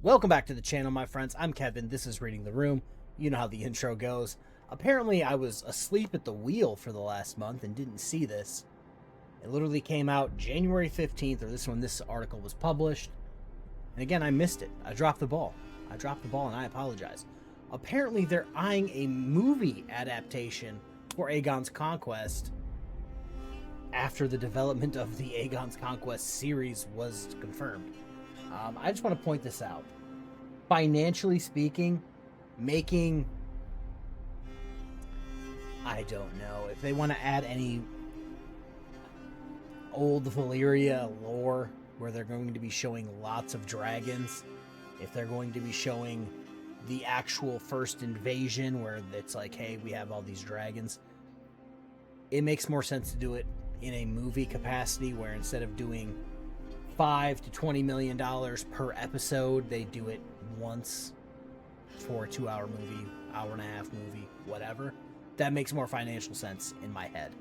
Welcome back to the channel, my friends. I'm Kevin. This is Reading the Room. You know how the intro goes. Apparently, I was asleep at the wheel for the last month and didn't see this. It literally came out January 15th, or this when this article was published. And again, I missed it. I dropped the ball. And I apologize. Apparently, they're eyeing a movie adaptation for Aegon's Conquest after the development of the Aegon's Conquest series was confirmed. I just want to point this out. Financially speaking, making... I don't know. If they want to add any old Valyria lore where they're going to be showing lots of dragons, if they're going to be showing the actual first invasion where it's like, hey, we have all these dragons, it makes more sense to do it in a movie capacity where instead of doing $5 to $20 million per episode, they do it once for a 2-hour movie, hour and a half movie, whatever. That makes more financial sense in my head.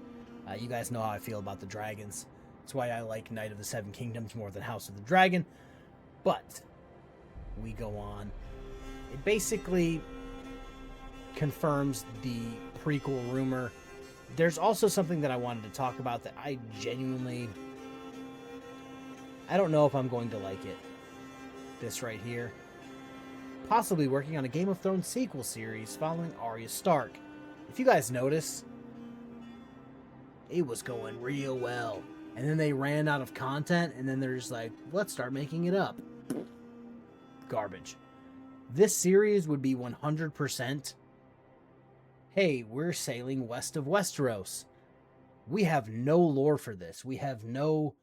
You guys know how I feel about the dragons. That's why I like Knight of the Seven Kingdoms more than House of the Dragon. But we go on. It basically confirms the prequel rumor. There's also something that I wanted to talk about that I don't know if I'm going to like it. This right here. Possibly working on a Game of Thrones sequel series following Arya Stark. If you guys notice, it was going real well. And then they ran out of content, and then they're just like, let's start making it up. Garbage. This series would be 100%, hey, we're sailing west of Westeros. We have no lore for this. We have no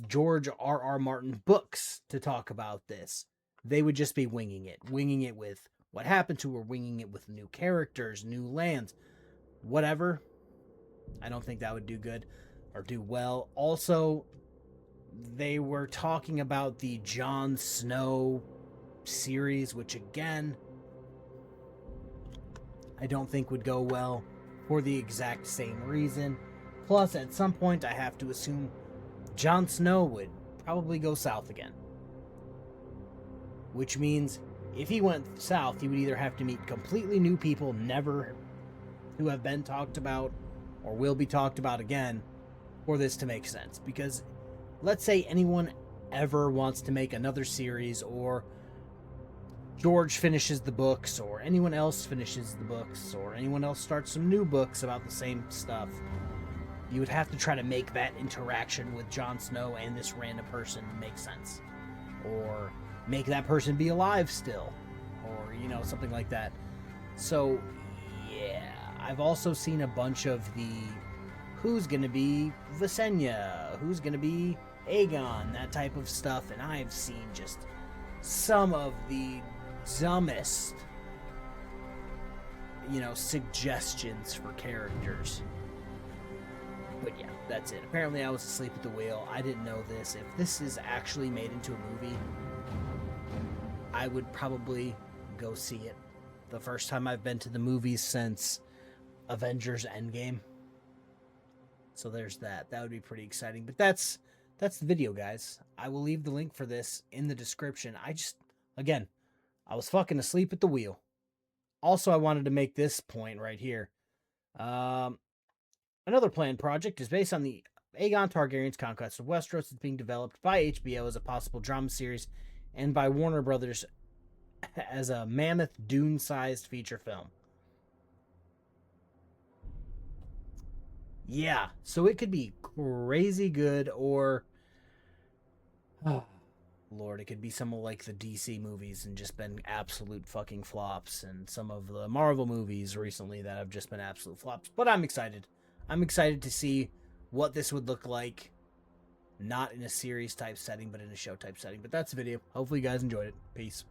George R.R. Martin books to talk about this. They would just be winging it with what happened to her, winging it with new characters, new lands, whatever. I don't think that would do good or do well. Also, they were talking about the Jon Snow series, which again, I don't think would go well for the exact same reason. Plus, at some point, I have to assume Jon Snow would probably go south again. Which means if he went south, he would either have to meet completely new people never who have been talked about or will be talked about again for this to make sense. Because let's say anyone ever wants to make another series, or George finishes the books, or anyone else finishes the books, or anyone else starts some new books about the same stuff, you would have to try to make that interaction with Jon Snow and this random person make sense. Or make that person be alive still. Or, something like that. So, yeah. I've also seen a bunch of the who's going to be Visenya, who's going to be Aegon, that type of stuff. And I've seen just some of the dumbest, suggestions for characters. But yeah, that's it. Apparently I was asleep at the wheel. I didn't know this. If this is actually made into a movie, I would probably go see it. The first time I've been to the movies since Avengers Endgame. So there's that. That would be pretty exciting. But that's the video, guys. I will leave the link for this in the description. I was fucking asleep at the wheel. Also, I wanted to make this point right here. Another planned project is based on the Aegon Targaryen's Conquest of Westeros. It's being developed by HBO as a possible drama series and by Warner Brothers as a mammoth Dune-sized feature film. Yeah, so it could be crazy good, or Lord, it could be some of like the DC movies and just been absolute fucking flops, and some of the Marvel movies recently that have just been absolute flops. But I'm excited. I'm excited to see what this would look like, not in a series type setting, but in a show type setting. But that's the video. Hopefully you guys enjoyed it. Peace.